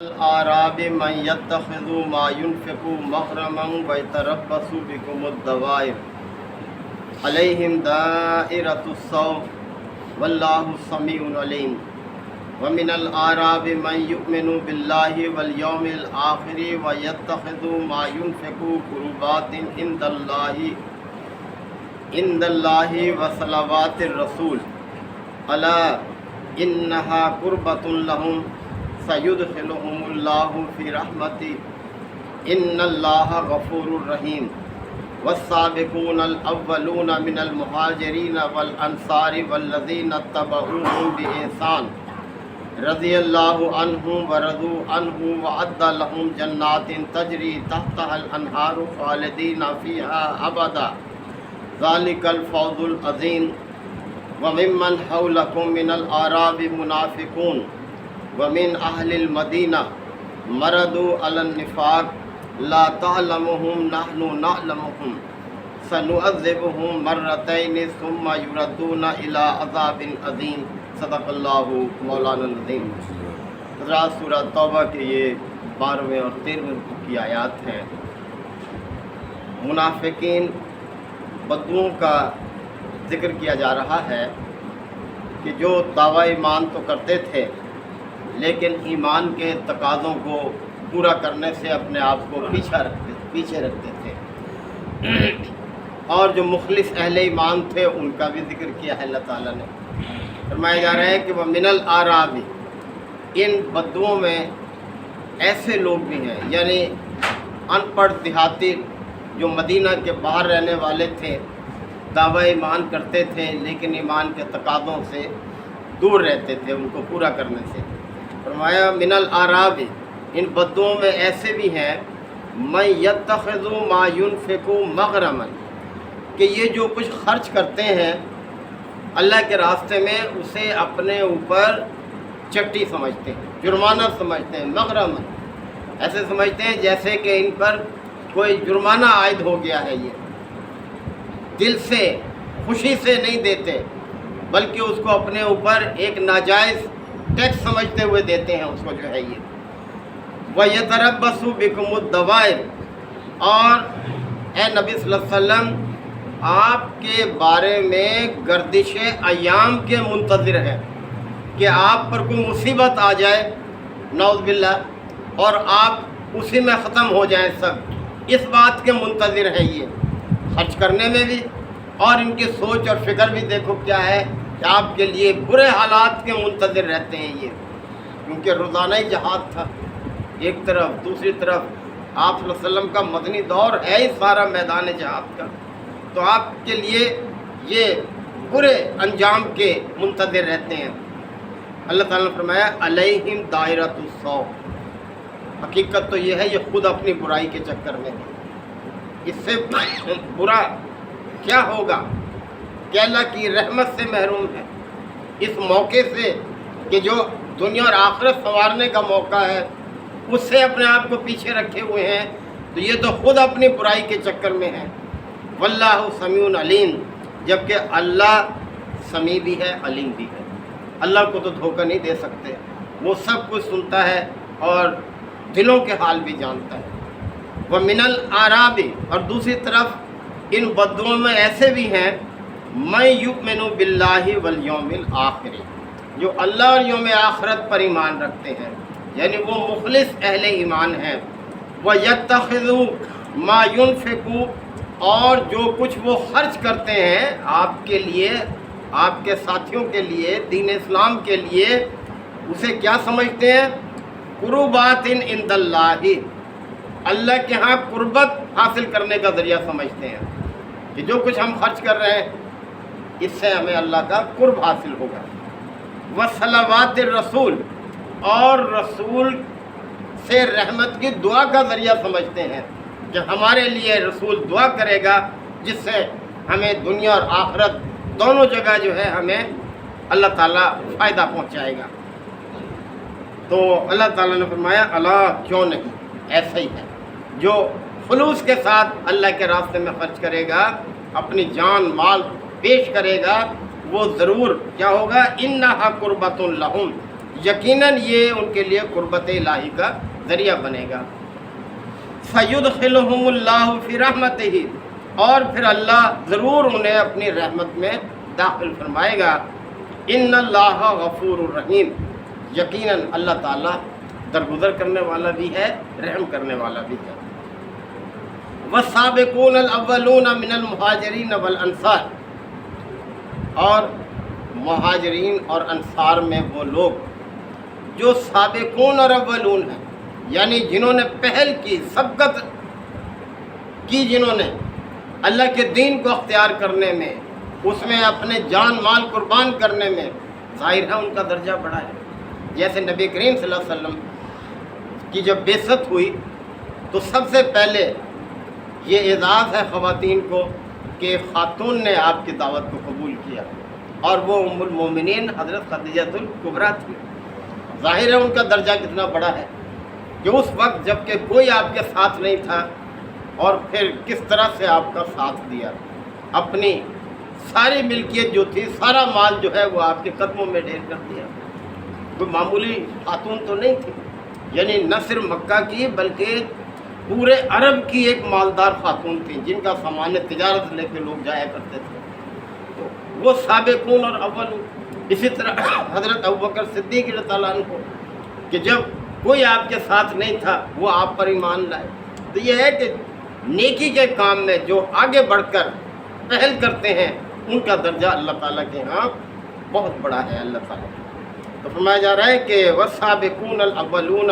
الأعراب من يتخذ ما ينفق مغرما ويتربص بكم الدوائر عليهم دائرة السوء والله سميع عليم ومن الأعراب من يؤمن بالله واليوم الآخر ويتخذ ما ينفق قربات عند الله وصلوات الرسول ألا إنها قربة لهم سيدخلهم الله في رحمته إن الله غفور رحيم والسابقون الأولون من المهاجرين والأنصار والذين اتبعوهم بإحسان رضي الله عنهم ورضوا عنه وأعد لهم جنات تجري تحتها الأنهار خالدين فيها أبدا ذلك الفوز العظيم وممن حولكم من الأعراب منافقون ومن أهل المدينة مردوا على النفاق لا تعلمهم نحن نعلمهم سنعذبهم مرتين ثم يردون إلى عذاب عظيم صدق اللہ مولانا العظیم۔ حضرات سورہ توبہ کے یہ 12ویں اور 13ویں رکوع کی آیات ہیں۔ منافقین بدوؤں کا ذکر کیا جا رہا ہے کہ جو دعوی ایمان تو کرتے تھے لیکن ایمان کے تقاضوں کو پورا کرنے سے اپنے آپ کو پیچھے رکھتے تھے، اور جو مخلص اہل ایمان تھے ان کا بھی ذکر کیا ہے اللہ تعالیٰ نے۔ فرمایا جا رہا ہے کہ وہ من الأعراب، ان بدوؤں میں ایسے لوگ بھی ہیں، یعنی ان پڑھ دیہاتی جو مدینہ کے باہر رہنے والے تھے، دعوی ایمان کرتے تھے لیکن ایمان کے تقاضوں سے دور رہتے تھے ان کو پورا کرنے سے۔ فرمایا من الأعراب، ان بدوؤں میں ایسے بھی ہیں من یتخذ ما ينفق مغرما، کہ یہ جو کچھ خرچ کرتے ہیں اللہ کے راستے میں اسے اپنے اوپر چٹی سمجھتے ہیں، جرمانہ سمجھتے ہیں۔ مغرما ایسے سمجھتے ہیں جیسے کہ ان پر کوئی جرمانہ عائد ہو گیا ہے، یہ دل سے خوشی سے نہیں دیتے بلکہ اس کو اپنے اوپر ایک ناجائز ٹیکس سمجھتے ہوئے دیتے ہیں اس کو جو ہے یہ۔ وَيَتَرَبَّصُ بِكُمُ الدَّوَائِرَ، اور اے نبی صلی اللہ علیہ وسلم آپ کے بارے میں گردش ایام کے منتظر ہیں کہ آپ پر کوئی مصیبت آ جائے نعوذ باللہ اور آپ اسی میں ختم ہو جائیں سب، اس بات کے منتظر ہیں یہ خرچ کرنے میں بھی، اور ان کی سوچ اور فکر بھی دیکھو کیا ہے کہ آپ کے لیے برے حالات کے منتظر رہتے ہیں یہ، کیونکہ روزانہ ہی جہاد تھا ایک طرف، دوسری طرف آپ صلی اللہ علیہ وسلم کا مدنی دور ہے ہی سارا میدان جہاد کا، تو آپ کے لیے یہ برے انجام کے منتظر رہتے ہیں۔ اللہ تعالیٰ نے فرمایا علیہم دائرۃ السوء، حقیقت تو یہ ہے یہ خود اپنی برائی کے چکر میں ہے، اس سے برا کیا ہوگا کہ اللہ کی رحمت سے محروم ہے، اس موقع سے کہ جو دنیا اور آخرت سنوارنے کا موقع ہے اس سے اپنے آپ کو پیچھے رکھے ہوئے ہیں، تو یہ تو خود اپنی برائی کے چکر میں ہے۔ واللہ سمیع علیم، جبکہ اللہ سمیع بھی ہے علیم بھی ہے، اللہ کو تو دھوکہ نہیں دے سکتے، وہ سب کچھ سنتا ہے اور دلوں کے حال بھی جانتا ہے۔ ومن الأعراب، اور دوسری طرف ان بدوؤں میں ایسے بھی ہیں من یؤمن باللہ والیوم الآخر، جو اللہ اور یوم آخرت پر ایمان رکھتے ہیں، یعنی وہ مخلص اہل ایمان ہیں۔ وَيَتَّخِذُ مَا يُنْفِقُ، اور جو کچھ وہ خرچ کرتے ہیں آپ کے لیے، آپ کے ساتھیوں کے لیے، دین اسلام کے لیے، اسے کیا سمجھتے ہیں؟ قربات عند اللہ، اللہ کے ہاں قربت حاصل کرنے کا ذریعہ سمجھتے ہیں کہ جو کچھ ہم خرچ کر رہے ہیں اس سے ہمیں اللہ کا قرب حاصل ہوگا۔ وصلوات الرسول، اور رسول سے رحمت کی دعا کا ذریعہ سمجھتے ہیں کہ ہمارے لیے رسول دعا کرے گا جس سے ہمیں دنیا اور آخرت دونوں جگہ جو ہے ہمیں اللہ تعالیٰ فائدہ پہنچائے گا۔ تو اللہ تعالیٰ نے فرمایا اللہ کیوں نہیں، ایسا ہی ہے جو خلوص کے ساتھ اللہ کے راستے میں خرچ کرے گا، اپنی جان مال پیش کرے گا، وہ ضرور کیا ہوگا، انہا قربۃ لہم، یقیناً یہ ان کے لیے قربت الہی کا ذریعہ بنے گا۔ فَيُدْخِلُهُمُ اللَّهُ فِي رَحْمَتِهِ، اور پھر اللہ ضرور انہیں اپنی رحمت میں داخل فرمائے گا۔ إِنَّ اللَّهَ غَفُورٌ رَحِيمٌ، یقیناً اللہ تعالیٰ درگزر کرنے والا بھی ہے، رحم کرنے والا بھی ہے۔ وَالسَّابِقُونَ الْأَوَّلُونَ مِنَ الْمُهَاجِرِينَ وَالْأَنصَارِ، اور مہاجرین اور انصار میں وہ لوگ جو سابقون اور اولون ہیں، یعنی جنہوں نے پہل کی، سبقت کی، جنہوں نے اللہ کے دین کو اختیار کرنے میں، اس میں اپنے جان مال قربان کرنے میں، ظاہر ہے ان کا درجہ بڑا ہے۔ جیسے نبی کریم صلی اللہ علیہ وسلم کی جب بعثت ہوئی تو سب سے پہلے یہ اعزاز ہے خواتین کو کہ خاتون نے آپ کی دعوت کو قبول کیا، اور وہ ام المومنین حضرت خدیجہ الکبریٰ تھی۔ ظاہر ہے ان کا درجہ کتنا بڑا ہے کہ اس وقت جب کہ کوئی آپ کے ساتھ نہیں تھا، اور پھر کس طرح سے آپ کا ساتھ دیا، اپنی ساری ملکیت جو تھی، سارا مال جو ہے وہ آپ کے قدموں میں ڈھیر کر دیا۔ کوئی معمولی خاتون تو نہیں تھی، یعنی نہ صرف مکہ کی بلکہ پورے عرب کی ایک مالدار خاتون تھی، جن کا سامان تجارت لے کے لوگ جایا کرتے تھے۔ تو وہ سابقون اور اولون۔ اسی طرح حضرت ابوبکر صدیق رضی اللہ عنہ کہ جب کوئی آپ کے ساتھ نہیں تھا وہ آپ پر ایمان لائے۔ تو یہ ہے کہ نیکی کے کام میں جو آگے بڑھ کر پہل کرتے ہیں ان کا درجہ اللہ تعالیٰ کے ہاں بہت بڑا ہے۔ اللہ تعالیٰ تو فرمایا جا رہا ہے کہ والسابقون الاولون،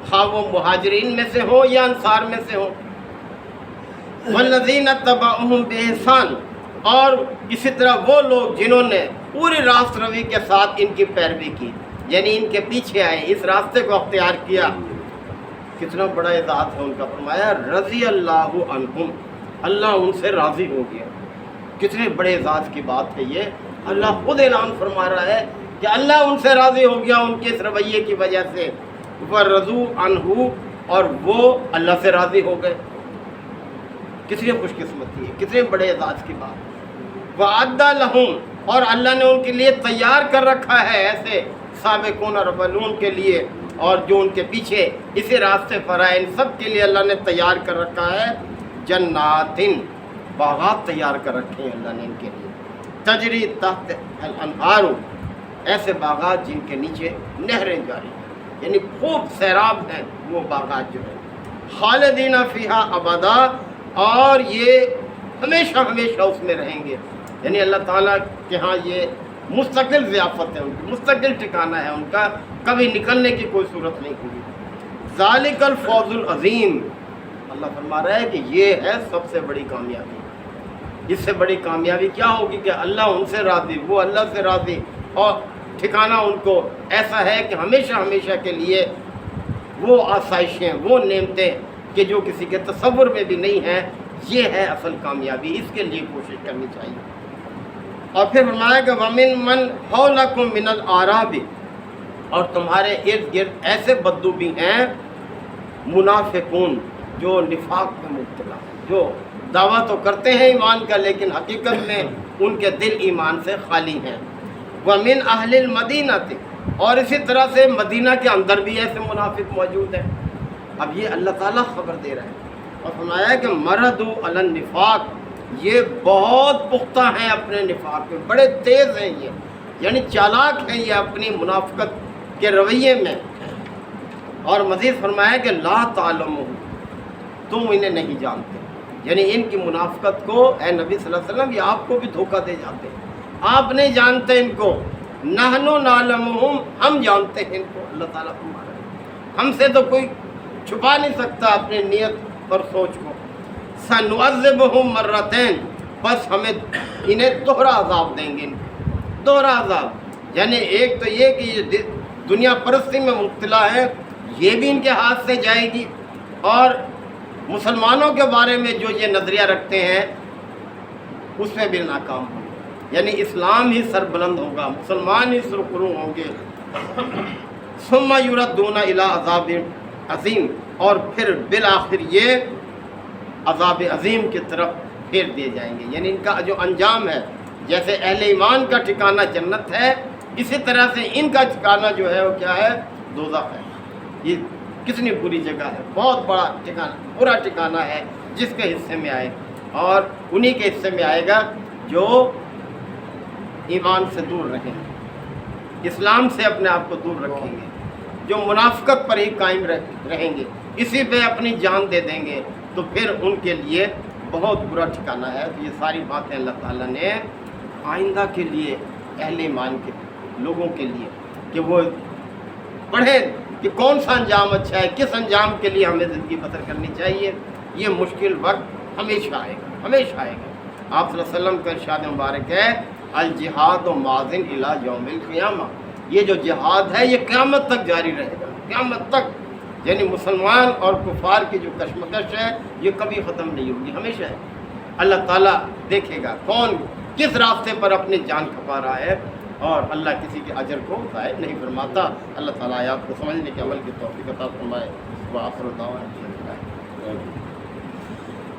خواہ وہ مہاجرین میں سے ہوں یا انصار میں سے ہوں، والذین اتبعوہم بإحسان، اور اسی طرح وہ لوگ جنہوں نے پوری راست روی کے ساتھ ان کی پیروی کی، یعنی ان کے پیچھے آئے، اس راستے کو اختیار کیا۔ کتنا بڑا اعزاز ہے ان کا۔ فرمایا رضی اللہ عنہم، اللہ ان سے راضی ہو گیا۔ کتنے بڑے اعزاز کی بات ہے یہ۔ اللہ خود اعلان فرما رہا ہے کہ اللہ ان سے راضی ہو گیا ان کے اس رویے کی وجہ سے۔ وَرَضُوا عَنْهُ، اور وہ اللہ سے راضی ہو گئے۔ کتنی خوش قسمتی ہے، کتنے بڑے اعزاز کی بات۔ وَأَعَدَّ لَهُمْ، اور اللہ نے ان کے لیے تیار کر رکھا ہے ایسے سابقون اور اولون کے لیے، اور جو ان کے پیچھے اسی راستے پر آئے، ان سب کے لیے اللہ نے تیار کر رکھا ہے جناتن، باغات تیار کر رکھے ہیں اللہ نے ان کے لیے، تجری تحت الانہار، ایسے باغات جن کے نیچے نہریں جاری ہیں، یعنی خوب سیراب ہیں وہ باغات جو ہیں، خالدین فیہا ابدا، اور یہ ہمیشہ ہمیشہ اس میں رہیں گے۔ یعنی اللہ تعالیٰ کے ہاں یہ مستقل ضیافت ہے، ان کی مستقل ٹھکانہ ہے، ان کا کبھی نکلنے کی کوئی صورت نہیں ہوگی۔ ذالک الفوز العظیم، اللہ فرما رہا ہے کہ یہ ہے سب سے بڑی کامیابی۔ اس سے بڑی کامیابی کیا ہوگی کہ اللہ ان سے راضی، وہ اللہ سے راضی، اور ٹھکانہ ان کو ایسا ہے کہ ہمیشہ ہمیشہ کے لیے وہ آسائشیں، وہ نعمتیں کہ جو کسی کے تصور میں بھی نہیں ہیں، یہ ہے اصل کامیابی۔ اس کے لیے کوشش کرنی چاہیے۔ اور پھر فرمایا کہ وَمِن مَّنْ حَوْلَكُم مِّنَ الْأَعْرَابِ، اور تمہارے ارد گرد ایسے بدو بھی ہیں منافقون جو نفاق میں مبتلا ہیں، جو دعویٰ تو کرتے ہیں ایمان کا لیکن حقیقت میں ان کے دل ایمان سے خالی ہیں۔ وَمِنْ أَهْلِ الْمَدِينَةِ، اور اسی طرح سے مدینہ کے اندر بھی ایسے منافق موجود ہیں۔ اب یہ اللہ تعالیٰ خبر دے رہا ہے اور فرمایا کہ مردوا علی النفاق، یہ بہت پختہ ہیں اپنے نفاق میں، بڑے تیز ہیں یہ، یعنی چالاک ہیں یہ اپنی منافقت کے رویے میں۔ اور مزید فرمایا کہ لا تعلمون، تم انہیں نہیں جانتے، یعنی ان کی منافقت کو اے نبی صلی اللہ علیہ وسلم یہ آپ کو بھی دھوکہ دے جاتے ہیں، آپ نہیں جانتے ان کو۔ نحن نعلمہم، ہم جانتے ہیں ان کو، اللہ تعالیٰ فرما رہا ہے، ہم سے تو کوئی چھپا نہیں سکتا اپنی نیت اور سوچ کو۔ سنعذبہم مرتین، بس ہمیں انہیں دوہرا عذاب دیں گے، ان کو دوہرا عذاب، یعنی ایک تو یہ کہ یہ دنیا پرستی میں مبتلا ہے، یہ بھی ان کے ہاتھ سے جائے گی، اور مسلمانوں کے بارے میں جو یہ نظریہ رکھتے ہیں اس میں بھی ناکام ہوں گے، یعنی اسلام ہی سربلند ہوگا، مسلمان ہی سرخرو ہوں گے۔ ثم یردون الی عذاب عظیم، اور پھر بالآخر یہ عذاب عظیم کی طرف پھیر دیے جائیں گے، یعنی ان کا جو انجام ہے، جیسے اہل ایمان کا ٹھکانہ جنت ہے، اسی طرح سے ان کا ٹھکانہ جو ہے وہ کیا ہے؟ دوزخ ہے۔ یہ کتنی بری جگہ ہے، بہت بڑا ٹھکانہ، برا ٹھکانہ ہے جس کے حصے میں آئے، اور انہی کے حصے میں آئے گا جو ایمان سے دور رہیں گے، اسلام سے اپنے آپ کو دور رکھیں گے، جو منافقت پر ہی قائم رہیں گے، اسی پہ اپنی جان دے دیں گے، تو پھر ان کے لیے بہت برا ٹھکانہ ہے۔ تو یہ ساری باتیں اللہ تعالیٰ نے آئندہ کے لیے اہل ایمان کے لوگوں کے لیے کہ وہ پڑھیں کہ کون سا انجام اچھا ہے، کس انجام کے لیے ہمیں زندگی بسر کرنی چاہیے۔ یہ مشکل وقت ہمیشہ آئے گا، ہمیشہ آئے گا۔ آپ صلی اللہ علیہ وسلم کا ارشاد مبارک ہے الجہاد و ماضٍ الی یوم القیامہ، یہ جو جہاد ہے یہ قیامت تک جاری رہے گا، قیامت تک، یعنی مسلمان اور کفار کی جو کشمکش ہے یہ کبھی ختم نہیں ہوگی، ہمیشہ ہے۔ اللہ تعالیٰ دیکھے گا کون کس راستے پر اپنی جان کھپا رہا ہے، اور اللہ کسی کے اجر کو ضائع نہیں فرماتا۔ اللہ تعالیٰ آیات کو سمجھنے کے عمل کی توفیق عطا فرمائے۔ وآخر دعوانا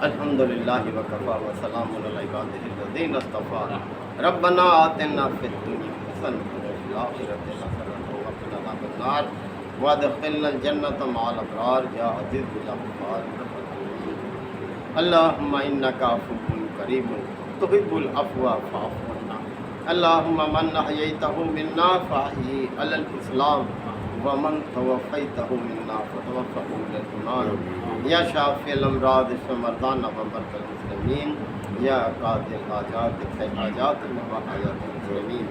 الحمد للہ وکفیٰ وسلام علی عبادہ الذین اصطفیٰ ربنا آتنا فی الدنیا حسنۃ وفی الآخرۃ حسنۃ وقنا عذاب النار وادخلنا الجنۃ مع الابرار یا عزیز یا غفار۔ اللہم انک عفو کریم تحب العفو فاعف عنا۔ اللہم من احییتہ منا فاحیہ علی الاسلام ومن توفیتہ منا فتوفہ علی الایمان۔ یا شافی الامراض اشف مرضانا ومرضى المسلمین، یا قاضی الحاجات اقضِ حاجات وحاجات المسلمین۔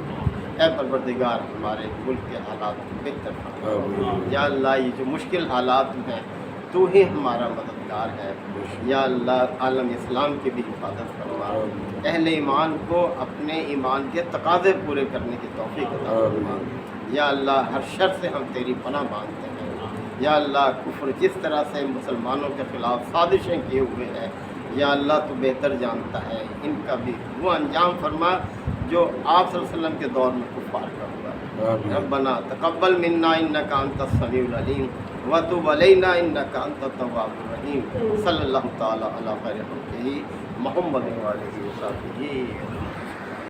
اے پروردگار ہمارے ملک کے حالات کو بہتر فرما۔ یا اللہ یہ جو مشکل حالات ہیں تو ہی ہمارا مددگار ہے۔ یا اللہ عالم اسلام کی بھی حفاظت فرما، اہل ایمان کو اپنے ایمان کے تقاضے پورے کرنے کی توفیق عطا فرما۔ یا اللہ ہر شر سے ہم تیری پناہ مانگتے ہیں۔ یا اللہ کفر جس طرح سے مسلمانوں کے خلاف سازشیں کیے ہوئے ہیں، یا اللہ تو بہتر جانتا ہے، ان کا بھی وہ انجام فرما جو آپ صلی اللہ علیہ وسلم کے دور میں کفار کا ہوا۔ ربنا تقبل منا انک انت السمیع العلیم وتب علینا انک انت التواب الرحیم۔ صلی اللہ تعالی علی خیر خلقہ محمد وآلہ وصحبہ۔